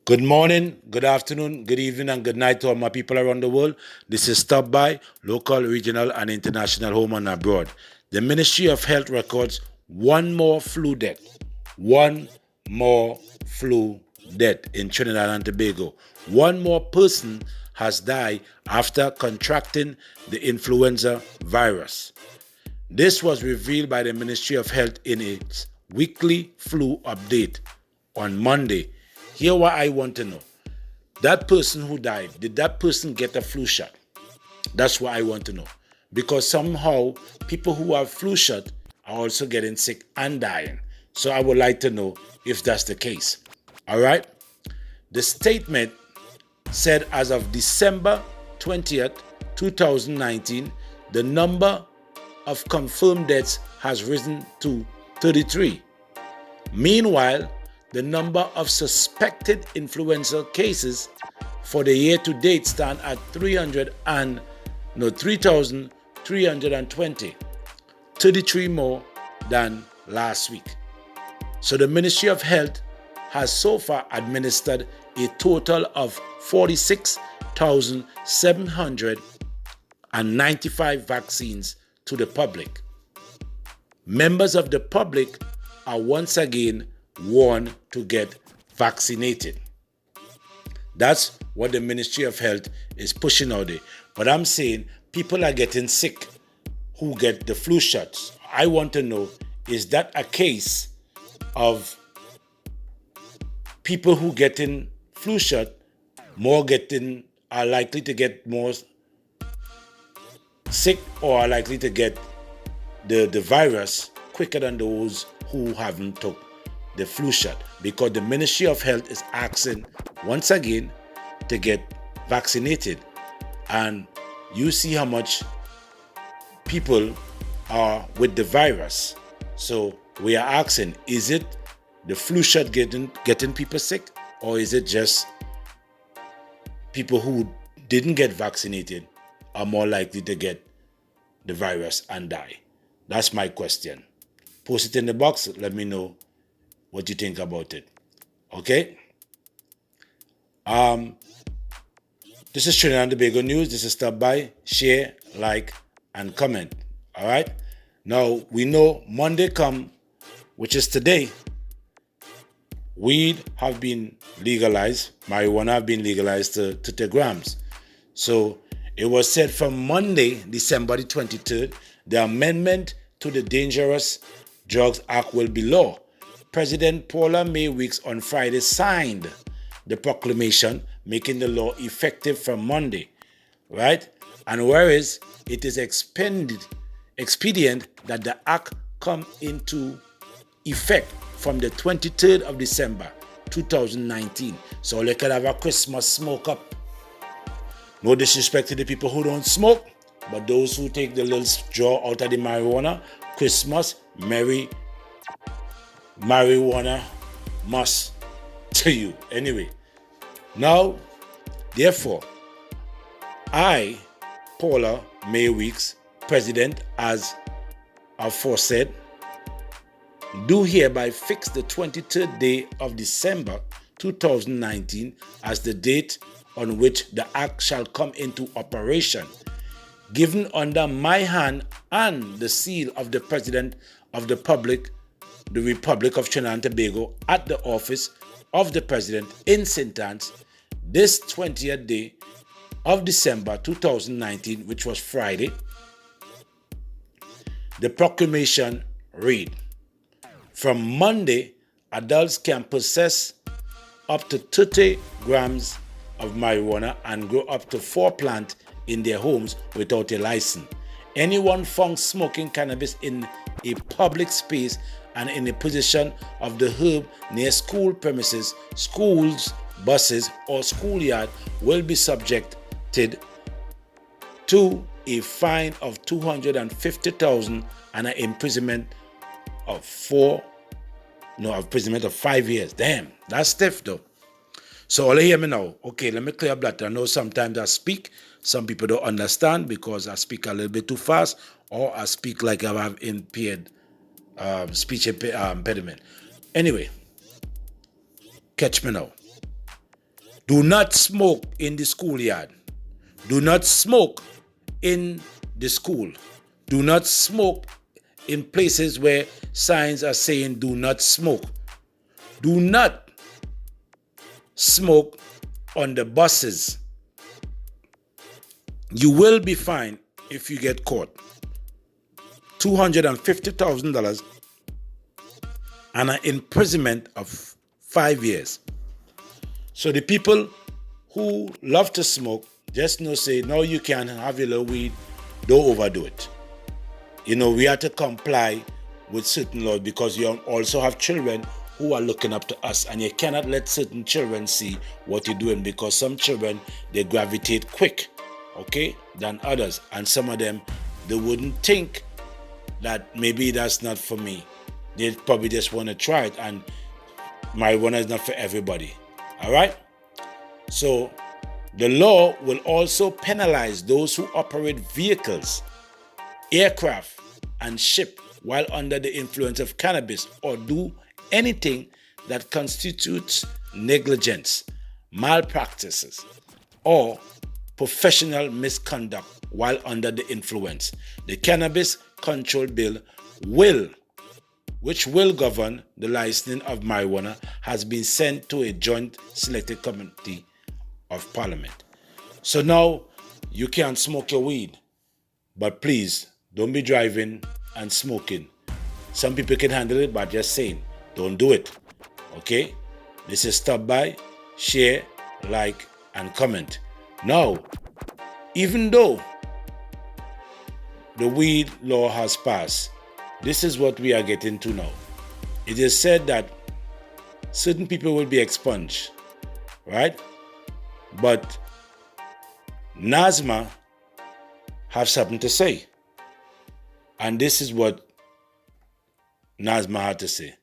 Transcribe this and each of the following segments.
Good morning, good afternoon, good evening, and good night to all my people around the world. This is Stop By, local, regional, and international, home and abroad. The Ministry of Health records one more flu death. One more flu death in Trinidad and Tobago. One more person has died after contracting the influenza virus. This was revealed by the Ministry of Health in its weekly flu update on Monday. Here what I want to know. That person who died, did that person get a flu shot? That's what I want to know. Because somehow people who have flu shot are also getting sick and dying. So I would like to know if that's the case. All right? The statement said as of December 20th, 2019, the number of confirmed deaths has risen to 33. Meanwhile, the number of suspected influenza cases for the year to date stand at 3,320, 33 more than last week. So the Ministry of Health has so far administered a total of 46,795 vaccines to the public. Members of the public are once again warned to get vaccinated. That's what the Ministry of Health is pushing out there. But I'm saying people are getting sick who get the flu shots. I want to know, is that a case of people who getting flu shot are likely to get more sick or are likely to get the virus quicker than those who haven't took the flu shot? Because the Ministry of Health is asking once again to get vaccinated, and you see how much people are with the virus. So we are asking, is it the flu shot getting people sick, or is it just people who didn't get vaccinated are more likely to get the virus and die? That's my question. Post it in the box. Let me know what you think about it. Okay? This is Trinidad and Tobago News. This is Stop By. Share, like, and comment. All right? Now, we know Monday come, which is today, weed have been legalized. Marijuana have been legalized to 2 grams. So it was said from Monday, December the 23rd, the amendment to the Dangerous Drugs Act will be law. President Paula May Weeks on Friday signed the proclamation making the law effective from Monday, right? And whereas it is expedient that the act come into effect from the 23rd of December 2019. So they can have a Christmas smoke up. No disrespect to the people who don't smoke, but those who take the little straw out of the marijuana, Christmas, Merry Marijuana must to you. Anyway, now, therefore, I, Paula May Weeks, President, as aforesaid, do hereby fix the 23rd day of December 2019 as the date on which the act shall come into operation, given under my hand and the seal of the President of the Republic of Trinidad and Tobago at the office of the President in St. Anne's, this 20th day of December 2019, which was Friday. The proclamation read, from Monday, adults can possess up to 30 grams of marijuana and grow up to 4 plants in their homes without a license. Anyone found smoking cannabis in a public space and in a possession of the herb near school premises, schools, buses, or schoolyard will be subjected to a fine of $250,000 and an imprisonment of 5 years. Damn, that's stiff though. So all hear me now. Okay, let me clear up that. I know sometimes I speak, some people don't understand because I speak a little bit too fast, or I speak like I have impaired speech impediment. Anyway, catch me now. Do not smoke in the schoolyard. Do not smoke in the school. Do not smoke in places where signs are saying do not smoke. Do not smoke on the buses. You will be fined if you get caught. $250,000 and an imprisonment of 5 years. So the people who love to smoke, just say, no, you can't have your little weed, don't overdo it. We have to comply with certain laws because you also have children who are looking up to us, and you cannot let certain children see what you're doing because some children, they gravitate quick, than others. And some of them, they wouldn't think that maybe that's not for me. They probably just want to try it, and marijuana is not for everybody. All right? So the law will also penalize those who operate vehicles, aircraft, and ship while under the influence of cannabis or do anything that constitutes negligence, malpractices, or professional misconduct while under the influence. The Cannabis Control Bill which will govern the licensing of marijuana, has been sent to a joint selected committee of Parliament. So now you can't smoke your weed, but please don't be driving and smoking. Some people can handle it, but just saying, don't do it. Okay? This is Stop By, share, like, and comment. Now, even though the weed law has passed, this is what we are getting to now. It is said that certain people will be expunged, right? But NASMA have something to say. And this is what NASMA had to say.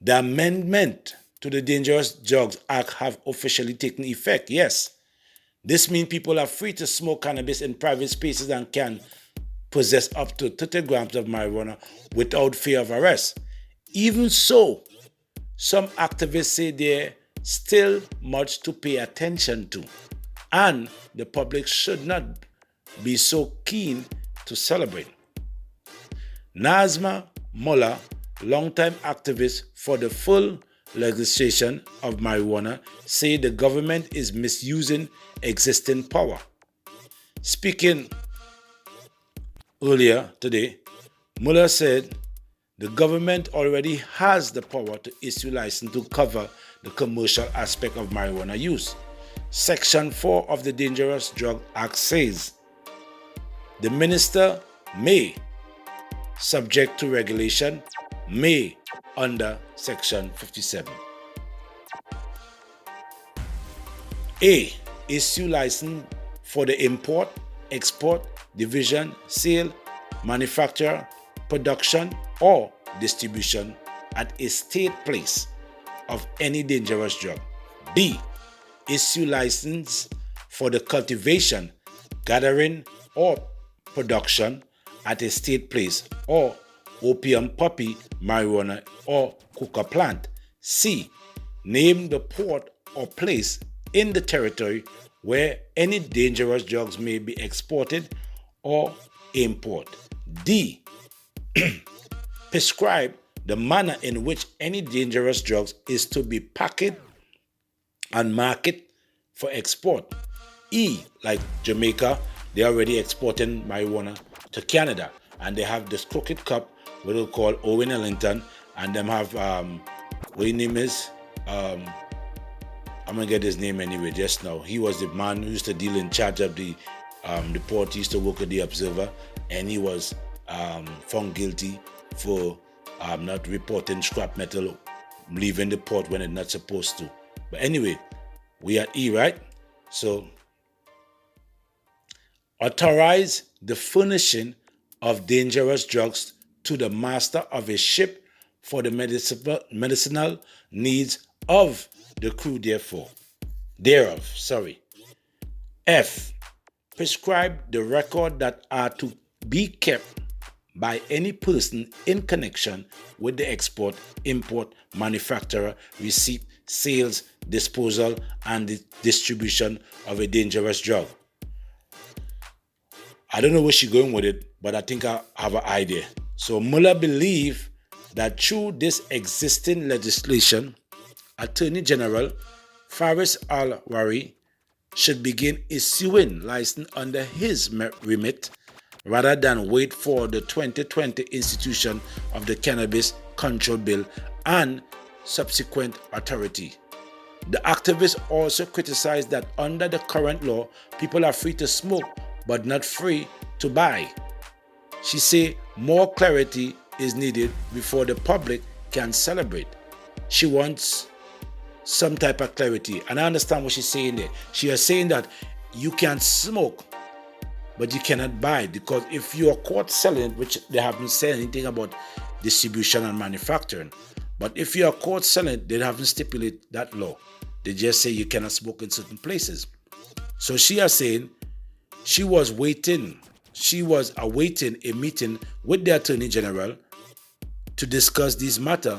The amendment to the Dangerous Drugs Act have officially taken effect, yes. This means people are free to smoke cannabis in private spaces and can possess up to 30 grams of marijuana without fear of arrest. Even so, some activists say there's still much to pay attention to, and the public should not be so keen to celebrate. Nazma Mullah, longtime activist for the full legalization of marijuana, say the government is misusing existing power. Speaking earlier today, Mullah said the government already has the power to issue license to cover the commercial aspect of marijuana use. Section 4 of the Dangerous Drug Act says the minister may, subject to regulation, may under Section 57. A. Issue license for the import, export, division, sale, manufacture, production, or distribution at a state place of any dangerous drug. B. Issue license for the cultivation, gathering, or production at a state place or opium poppy, marijuana, or coca plant. C. Name the port or place in the territory where any dangerous drugs may be exported or imported. D. Prescribe the manner in which any dangerous drugs is to be packaged and marketed for export. E. Like Jamaica, they're already exporting marijuana to Canada, and they have this crooked cup, what they call Owen Ellington, and them have what his name is, I'm gonna get his name anyway just now. He was the man who used to deal in charge of the port. He used to work at the Observer, and he was found guilty for not reporting scrap metal leaving the port when it's not supposed to. But anyway, we are E, right? So authorize the furnishing of dangerous drugs to the master of a ship for the medicinal needs of the crew thereof. F. Prescribe the record that are to be kept by any person in connection with the export, import, manufacturer, receipt, sales, disposal, and the distribution of a dangerous drug. I don't know where she's going with it, but I think I have an idea. So Muller believes that through this existing legislation, Attorney General Faris Al-Wari should begin issuing license under his remit rather than wait for the 2020 institution of the Cannabis Control Bill and subsequent authority. The activists also criticized that under the current law, people are free to smoke but not free to buy. She said more clarity is needed before the public can celebrate. She wants some type of clarity, and I understand what she's saying there. She is saying that you can smoke but you cannot buy, because if you are caught selling, which they haven't said anything about distribution and manufacturing, but if you are caught selling, they haven't stipulated that law. They just say you cannot smoke in certain places. So she is saying she was awaiting a meeting with the Attorney General to discuss this matter,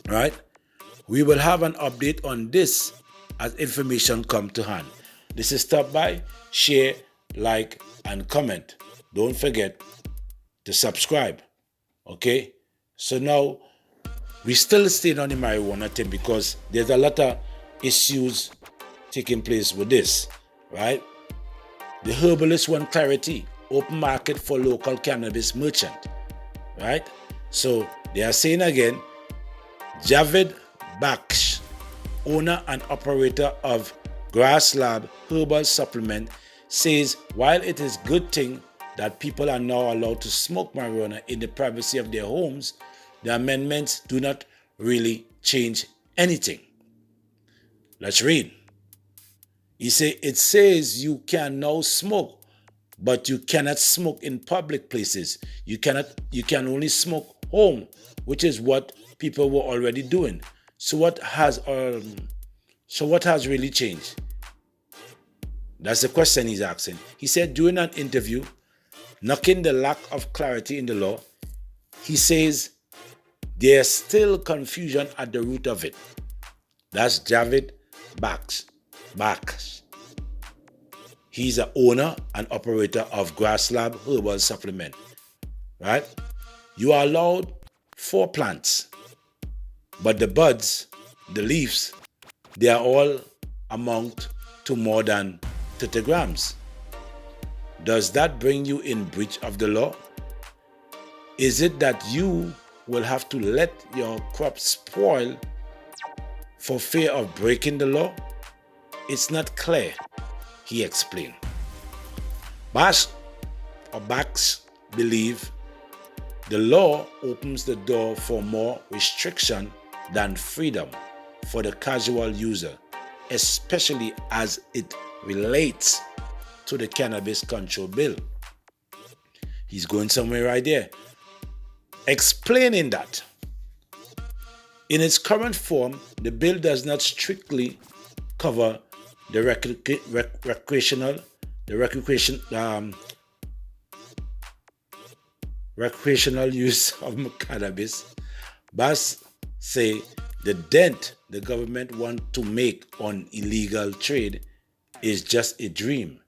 right? We will have an update on this as information come to hand. This is Stop By, share, like, and comment. Don't forget to subscribe, okay? So now, we still staying on the marijuana thing because there's a lot of issues taking place with this, right? The herbalists want clarity, open market for local cannabis merchant, right? So they are saying again, Javed Baksh, owner and operator of Grass Lab Herbal Supplement, says while it is a good thing that people are now allowed to smoke marijuana in the privacy of their homes, the amendments do not really change anything. Let's read. He said, it says you can now smoke, but you cannot smoke in public places. You can only smoke home, which is what people were already doing. So what has really changed? That's the question he's asking. He said during an interview, knocking the lack of clarity in the law, he says there's still confusion at the root of it. That's Javed Baksh. He's an owner and operator of Grass Lab Herbal Supplement, right? You are allowed 4 plants, but the buds, the leaves, they are all amount to more than 30 grams. Does that bring you in breach of the law? Is it that you will have to let your crop spoil for fear of breaking the law? It's not clear, he explained. Baksh believe the law opens the door for more restriction than freedom for the casual user, especially as it relates to the Cannabis Control Bill. He's going somewhere right there, explaining that in its current form, the bill does not strictly cover the recreational use of cannabis. Baksh say the dent the government want to make on illegal trade is just a dream.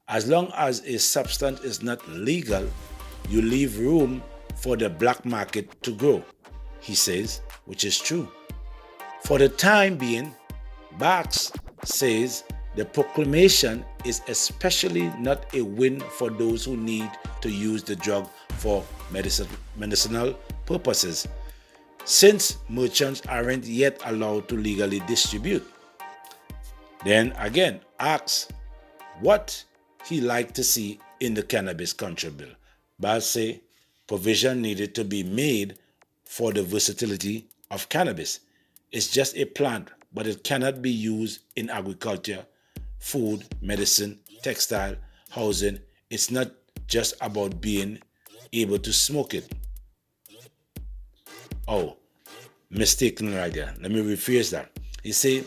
As long as a substance is not legal, you leave room for the black market to grow, he says, which is true. For the time being, Baksh says the proclamation is especially not a win for those who need to use the drug for medicinal purposes, since merchants aren't yet allowed to legally distribute. Then again, asks what he liked to see in the Cannabis Control Bill. Baksh say provision needed to be made for the versatility of cannabis. It's just a plant, but it cannot be used in agriculture, food, medicine, textile, housing. It's not just about being able to smoke it. Oh, mistaken right there. Let me rephrase that. He said,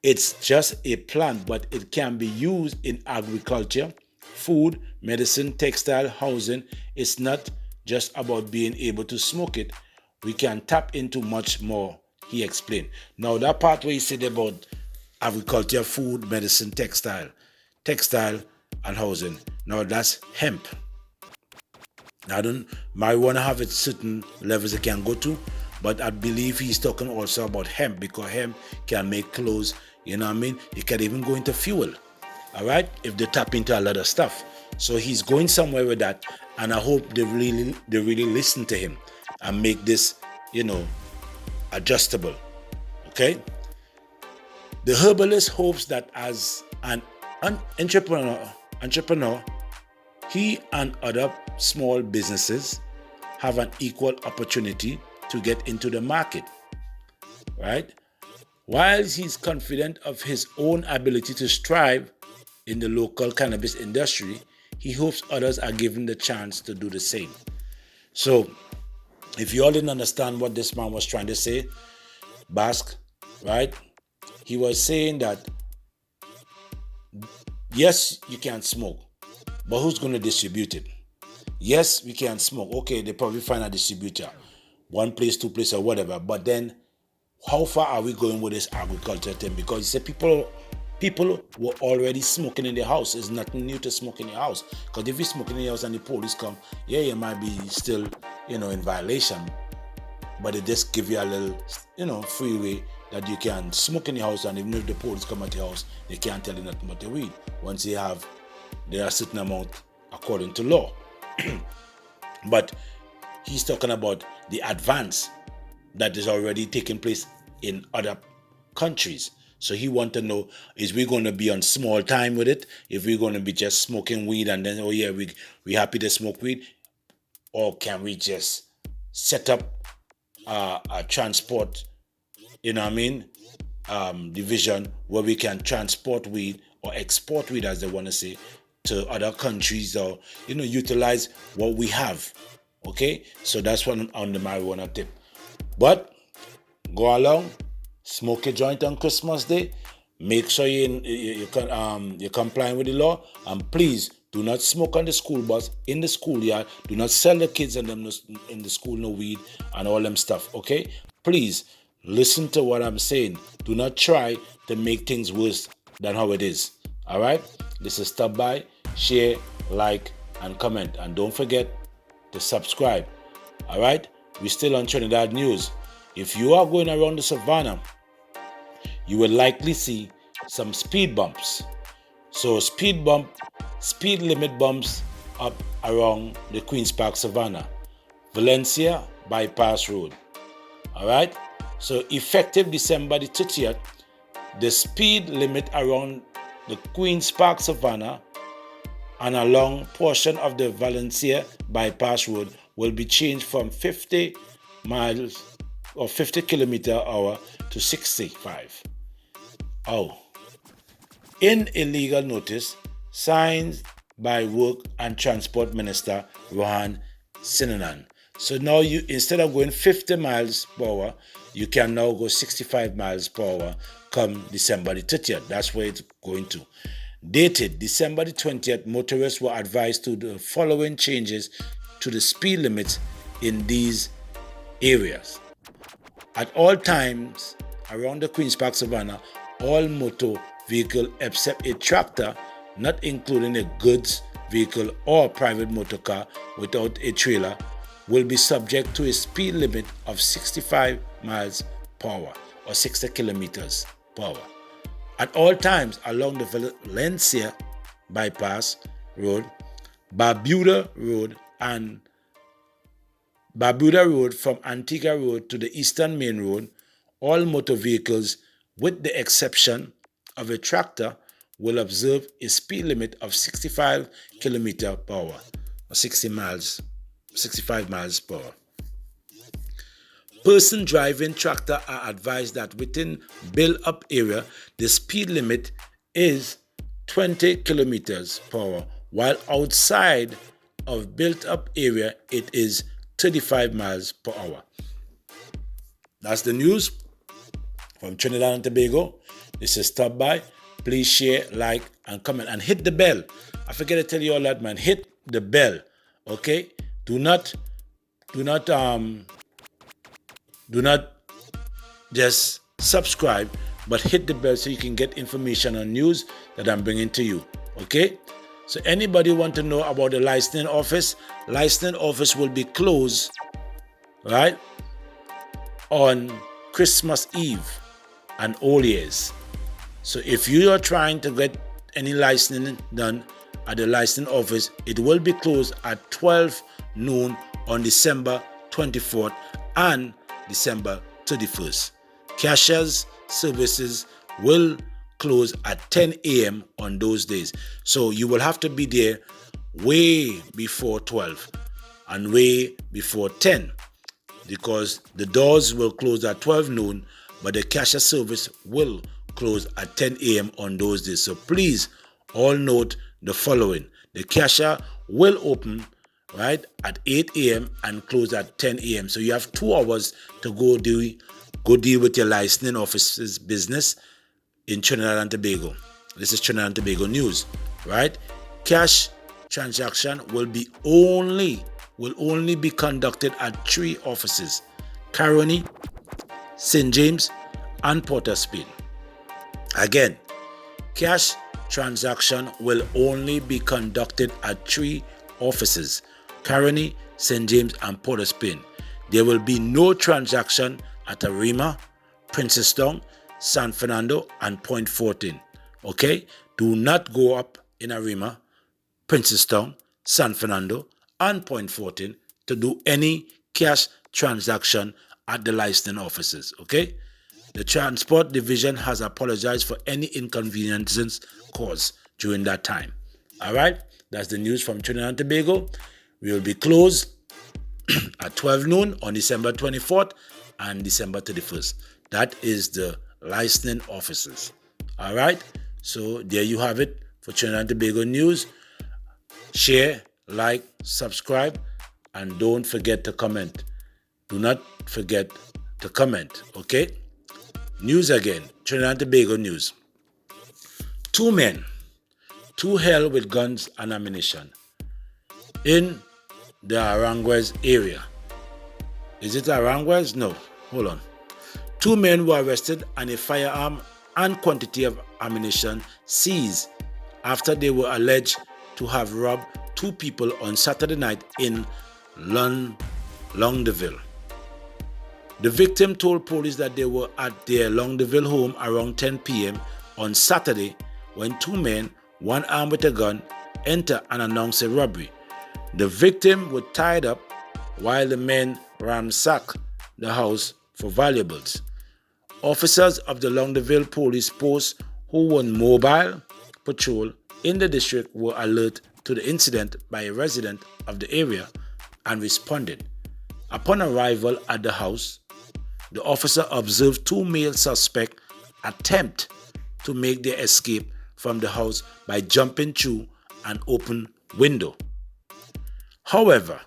it's just a plant, but it can be used in agriculture, food, medicine, textile, housing. It's not just about being able to smoke it. We can tap into much more he explained. Now that part where he said about agriculture, food, medicine, textile and housing. Now that's hemp. I don't marijuana have its certain levels it can go to, but I believe he's talking also about hemp because hemp can make clothes, you know what I mean? It can even go into fuel. All right, if they tap into a lot of stuff. So he's going somewhere with that, and I hope they really listen to him and make this, adjustable. Okay? The herbalist hopes that as an entrepreneur, he and other small businesses have an equal opportunity to get into the market, right? While he's confident of his own ability to strive in the local cannabis industry, he hopes others are given the chance to do the same. So, if you all didn't understand what this man was trying to say, Basque, right? He was saying that, yes, you can smoke, but who's going to distribute it? Yes, we can smoke. Okay, they probably find a distributor, one place, two places, or whatever. But then, how far are we going with this agriculture thing? Because you say people were already smoking in their house. It's nothing new to smoke in your house. Because if you smoke in your house and the police come, yeah, you might be still, in violation. But they just give you a little, freeway that you can smoke in your house, and even if the police come at your house, they can't tell you nothing but the weed. Once there are a certain amount according to law. But he's talking about the advance that is already taking place in other countries. So he wants to know, is we going to be on small time with it? If we're going to be just smoking weed and then, oh yeah, we happy to smoke weed? Or can we just set up a transport, division where we can transport weed or export weed, as they want to say, to other countries, or utilize what we have. Okay, so that's one on the marijuana tip. But go along, smoke a joint on Christmas Day. Make sure you're complying with the law, and please do not smoke on the school bus, in the schoolyard. Do not sell the kids and them in the school no weed and all them stuff. Okay, please listen to what I'm saying. Do not try to make things worse than how it is. All right. This is Stop By. Share, like, and comment, and don't forget to subscribe. All right. We're still on Trinidad News. If you are going around the savannah, you will likely see some speed bumps. So speed limit bumps up around the Queen's Park Savannah, Valencia Bypass Road. All right. So effective December the 30th, the speed limit around the Queen's Park Savannah and a long portion of the Valencia Bypass Road will be changed from 50 miles or 50 km/h to 65. In a legal notice signed by Work and Transport Minister Rohan Sinanan. So now you, instead of going 50 miles per hour, you can now go 65 miles per hour come December the 30th. That's where it's going to. Dated December the 20th, motorists were advised to do the following changes to the speed limits in these areas. At all times around the Queen's Park Savannah, all motor vehicle except a tractor, not including a goods vehicle or private motor car without a trailer, will be subject to a speed limit of 65 miles per hour or 60 kilometers per hour. At all times along the Valencia Bypass Road, Barbuda Road from Antigua Road to the Eastern Main Road, all motor vehicles, with the exception of a tractor, will observe a speed limit of 65 kilometers per hour or 65 miles per hour. Persons driving tractor are advised that within built-up area, the speed limit is 20 kilometers per hour, while outside of built-up area, it is 35 miles per hour. That's the news from Trinidad and Tobago. This is Stop By. Please share, like, and comment, and hit the bell. I forget to tell you all that, man. Hit the bell, okay? Do not just subscribe, but hit the bell so you can get information on news that I'm bringing to you. Okay? So anybody want to know about the licensing office will be closed, right, on Christmas Eve and All Year's. So if you are trying to get any licensing done at the licensing office, it will be closed at 12 noon on December 24th and December 31st. Cashiers services will close at 10 a.m. on those days. So you will have to be there way before 12 and way before 10, because the doors will close at 12 noon, but the cashier service will close at 10 a.m. on those days. So please all note the following. The cashier will open right at 8 a.m. and close at 10 a.m. So you have 2 hours to go deal with your licensing office's business in Trinidad and Tobago. This is Trinidad and Tobago news, right? Cash transaction will only be conducted at 3 offices: Caroni, St. James, and Port of Spain. Again, cash transaction will only be conducted at 3 offices: Caroni, St. James, and Port of Spain. There will be no transaction at Arima, Princestown, San Fernando, and Point 14. Okay? Do not go up in Arima, Princestown, San Fernando, and Point 14 to do any cash transaction at the licensing offices. Okay? The Transport Division has apologized for any inconveniences caused during that time. All right? That's the news from Trinidad and Tobago. We will be closed at 12 noon on December 24th and December 31st. That is the licensing offices. All right? So there you have it for Trinidad and Tobago news. Share, like, subscribe, and don't forget to comment. Do not forget to comment. Okay? News again. Trinidad and Tobago news. 2 men, 2 held with guns and ammunition in the Aranguez area. Is it Aranguez? No. Hold on. 2 men were arrested and a firearm and quantity of ammunition seized after they were alleged to have robbed 2 people on Saturday night in Longdeville. The victim told police that they were at their Longdeville home around 10 p.m. on Saturday when 2 men, one armed with a gun, entered and announced a robbery. The victim was tied up while the men ransacked the house for valuables. Officers of the Longdeville police post who were on mobile patrol in the district were alerted to the incident by a resident of the area and responded. Upon arrival at the house, the officer observed 2 male suspects attempt to make their escape from the house by jumping through an open window. However,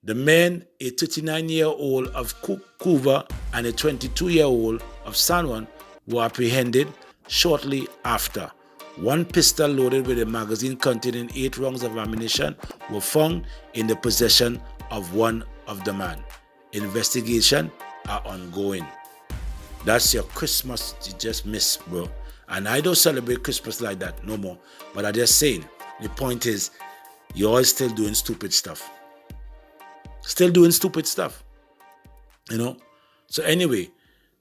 the men, a 39-year-old of Couva and a 22-year-old of San Juan, were apprehended shortly after. 1 pistol loaded with a magazine containing 8 rounds of ammunition were found in the possession of one of the men. Investigation are ongoing. That's your Christmas you just missed, bro. And I don't celebrate Christmas like that no more. But I'm just saying, the point is, you're all still doing stupid stuff. Still doing stupid stuff. You know? So anyway,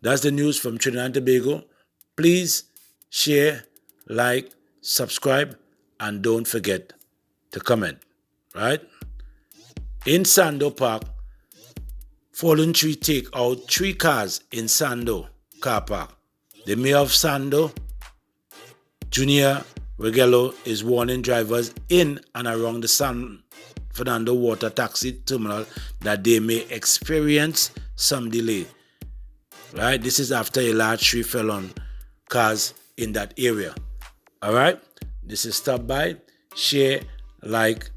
that's the news from Trinidad and Tobago. Please share, like, subscribe, and don't forget to comment. Right? In Sando Park, fallen tree take out 3 cars in Sando car park. The mayor of Sando, Junior Regello, is warning drivers in and around the San Fernando Water Taxi Terminal that they may experience some delay. Right? This is after a large tree fell on cars in that area. All right? This is Stop By. Share, like,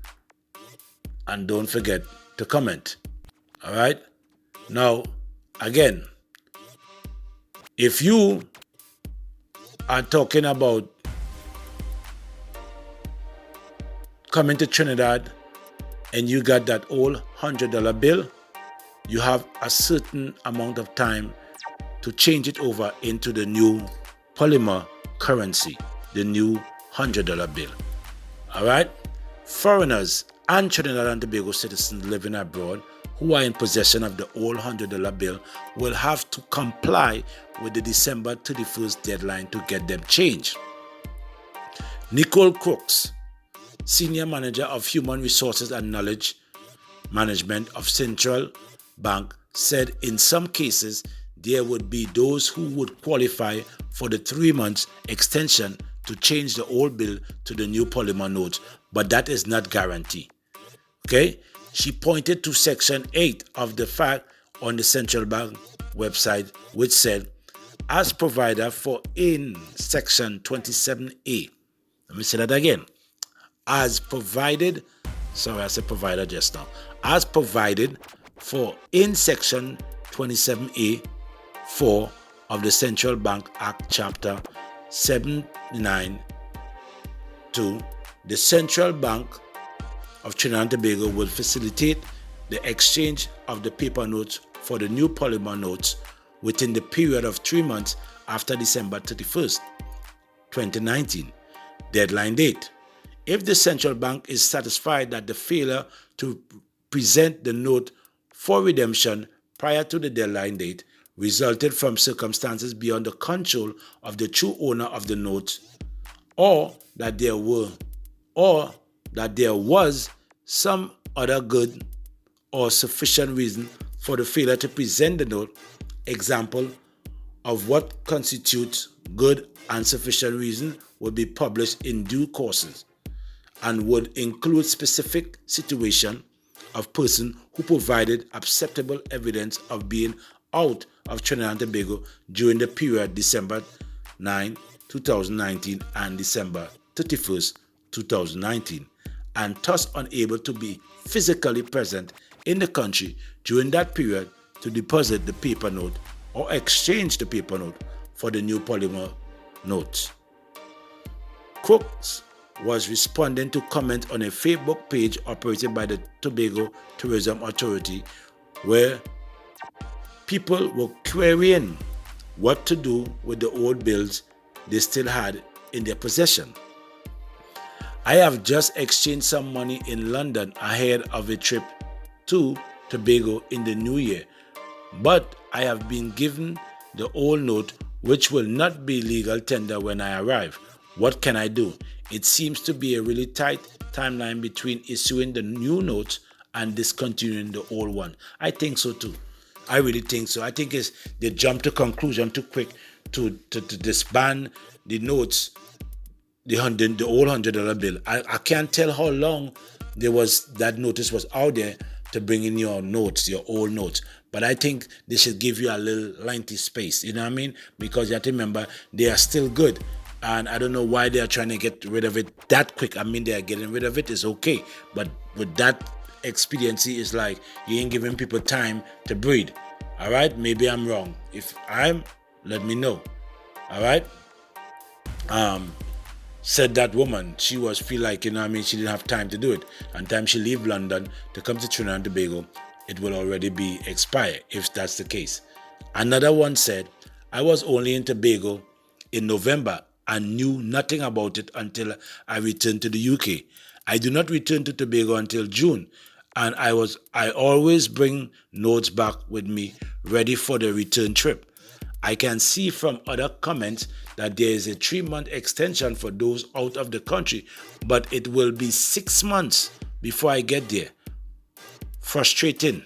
and don't forget to comment. All right? Now, again, if you are talking about coming to Trinidad and you got that old $100 bill, you have a certain amount of time to change it over into the new polymer currency, the new $100 bill. All right? Foreigners and Trinidad and Tobago citizens living abroad who are in possession of the old $100 bill will have to comply with the December 31st deadline to get them changed. Nicole Crooks, Senior Manager of Human Resources and Knowledge Management of Central Bank, said in some cases there would be those who would qualify for the 3 months extension to change the old bill to the new polymer notes, but that is not guaranteed. Okay? She pointed to Section 8 of the fact on the Central Bank website, which said, as provided for in Section 27A. Let me say that again. As provided, sorry, I said provided just now. As provided for in Section 27A 4 of the Central Bank Act, Chapter 792, the Central Bank of Trinidad and Tobago will facilitate the exchange of the paper notes for the new polymer notes within the period of 3 months after December 31st, 2019, deadline date. If the central bank is satisfied that the failure to present the note for redemption prior to the deadline date resulted from circumstances beyond the control of the true owner of the note, or that there was some other good or sufficient reason for the failure to present the note, example of what constitutes good and sufficient reason would be published in due courses and would include specific situation of person who provided acceptable evidence of being out of Trinidad and Tobago during the period December 9, 2019 and December 31st, 2019, and thus unable to be physically present in the country during that period to deposit the paper note or exchange the paper note for the new polymer notes. Crooks was responding to comment on a Facebook page operated by the Tobago Tourism Authority, where people were querying what to do with the old bills they still had in their possession. I have just exchanged some money in London ahead of a trip to Tobago in the new year, but I have been given the old note, which will not be legal tender when I arrive. What can I do? It seems to be a really tight timeline between issuing the new notes and discontinuing the old one. I think so too. I really think so. I think they jumped to conclusion too quick to disband the notes, the old $100 bill. I can't tell how long that notice was out there to bring in your notes, your old notes. But I think they should give you a little lengthy space, you know what I mean? Because you have to remember, they are still good. And I don't know why they are trying to get rid of it that quick. I mean, they are getting rid of it, it's okay. But with that expediency, it's like you ain't giving people time to breathe. All right? Maybe I'm wrong. If I'm, let me know. All right? Said that woman, she was feel like, you know what I mean, she didn't have time to do it. And time she leave London to come to Trinidad and Tobago, it will already be expired if that's the case. Another one said, I was only in Tobago in November and knew nothing about it until I returned to the UK. I do not return to Tobago until June, and I always bring notes back with me ready for the return trip. I can see from other comments that there is a 3-month extension for those out of the country, but it will be 6 months before I get there. Frustrating.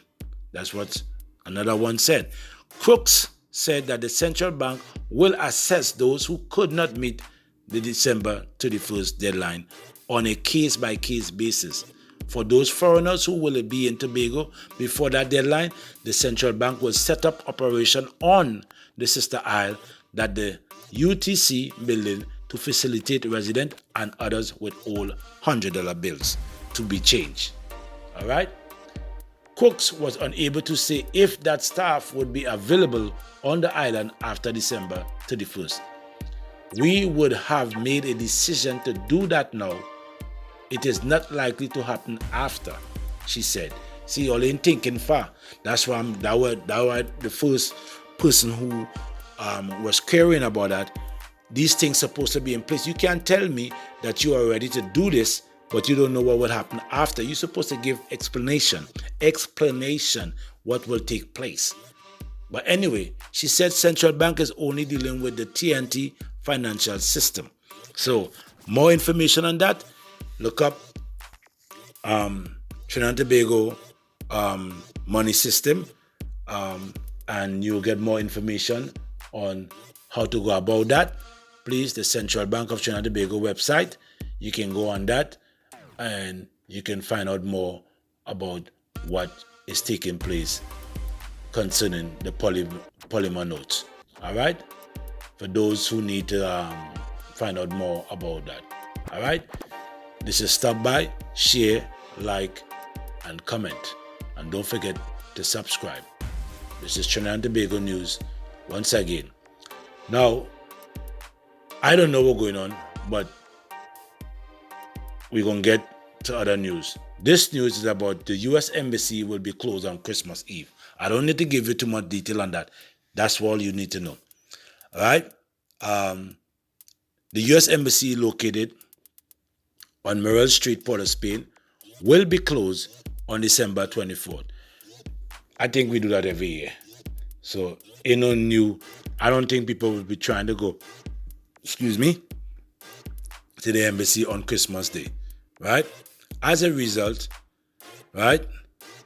That's what another one said. Crooks said that the central bank will assess those who could not meet the December 31st deadline on a case-by-case basis. For those foreigners who will be in Tobago before that deadline, the central bank will set up operation on the sister isle that the UTC building to facilitate residents and others with old $100 bills to be changed. All right? Crooks was unable to say if that staff would be available on the island after December 31st. We would have made a decision to do that now. It is not likely to happen after, she said. See, you ain't thinking far. That's why the first person who was querying about that, these things supposed to be in place. You can't tell me that you are ready to do this, but you don't know what will happen after. You're supposed to give explanation what will take place. But anyway, she said central bank is only dealing with the TNT financial system. So more information on that, look up Trinidad&Tobago money system, and you'll get more information on how to go about that. Please, the Central Bank of Trinidad&Tobago website, you can go on that and you can find out more about what is taking place concerning the polymer notes. All right, for those who need to find out more about that. All right, this is Stop By, share, like, and comment, and don't forget to subscribe. This is Trinidad&Tobago News once again. Now, I don't know what's going on, but we're going to get to other news. This news is about the U.S. Embassy will be closed on Christmas Eve. I don't need to give you too much detail on that. That's all you need to know. All right? The U.S. Embassy located on Merrill Street, Port of Spain, will be closed on December 24th. I think we do that every year. So, new. I don't think people will be trying to go, to the embassy on Christmas Day, right? As a result, right,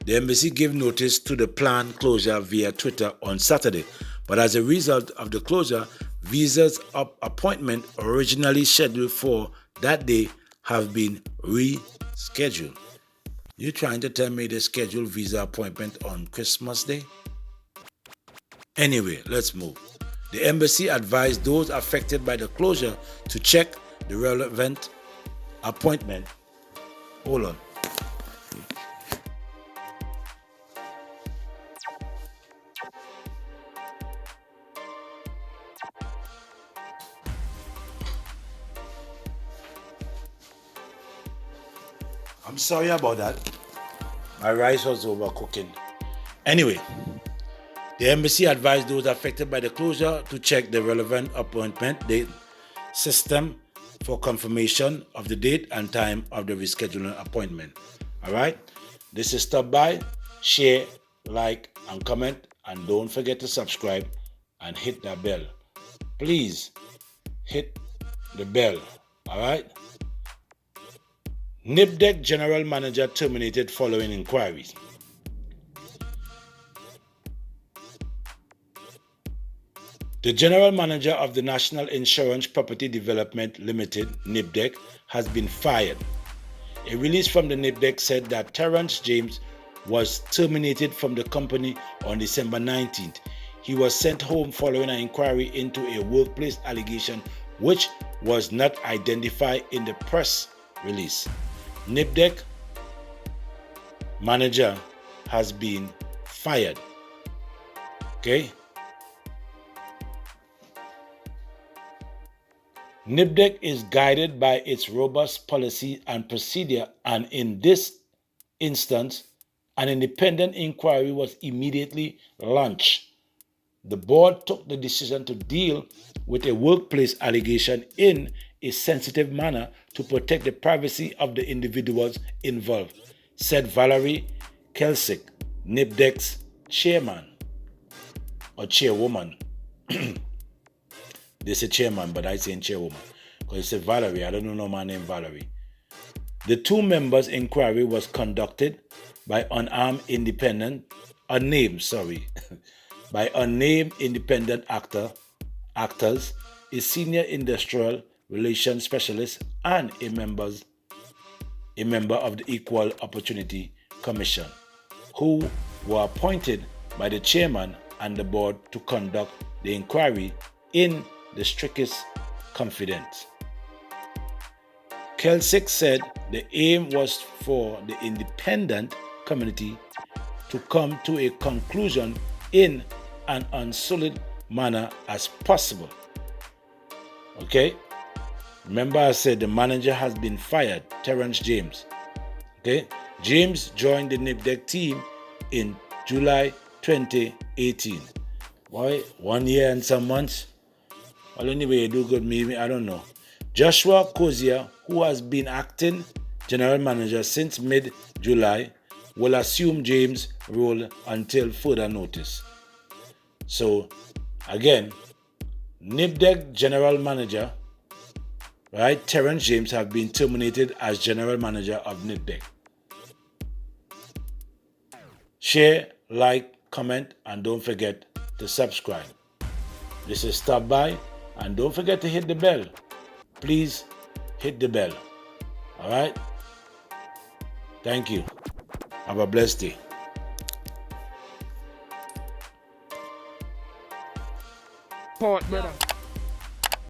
the embassy gave notice to the planned closure via Twitter on Saturday. But as a result of the closure, visas appointment originally scheduled for that day have been rescheduled. You trying to tell me they scheduled visa appointment on Christmas Day? Anyway, let's move. The embassy advised those affected by the closure to check the relevant appointment. Hold on. I'm sorry about that. My rice was overcooking. Anyway, the embassy advised those affected by the closure to check the relevant appointment date system for confirmation of the date and time of the rescheduling appointment. All right? This is Stop By. Share, like, and comment. And don't forget to subscribe and hit that bell. Please hit the bell. All right? NIPDEC General Manager terminated following inquiries. The General Manager of the National Insurance Property Development Limited, NIPDEC, has been fired. A release from the NIPDEC said that Terrence James was terminated from the company on December 19th. He was sent home following an inquiry into a workplace allegation which was not identified in the press release. NIPDEC manager has been fired. Okay? NIPDEC is guided by its robust policy and procedure, and in this instance, an independent inquiry was immediately launched. The board took the decision to deal with a workplace allegation in a sensitive manner to protect the privacy of the individuals involved, said Valerie Kelsick, NIPDEC's chairman or chairwoman. They say chairman, but I say chairwoman. Because they say Valerie, I don't know my name Valerie. The two members' inquiry was conducted by unnamed independent actors, a senior industrial relations specialist, and a member of the Equal Opportunity Commission, who were appointed by the chairman and the board to conduct the inquiry in the strictest confidence. Kelsick said the aim was for the independent committee to come to a conclusion in an unsullied manner as possible. Okay? Remember I said the manager has been fired, Terrence James. Okay? James joined the NIPDEC team in July 2018. Why? 1 year and some months? Well, anyway, you do good, maybe, I don't know. Joshua Cozier, who has been acting general manager since mid-July, will assume James' role until further notice. So, again, NIPDEC general manager, right, Terrence James, have been terminated as general manager of NIPDEC. Share, like, comment, and don't forget to subscribe. This is Stop By, and don't forget to hit the bell. Please hit the bell. All right? Thank you. Have a blessed day. Port, brother.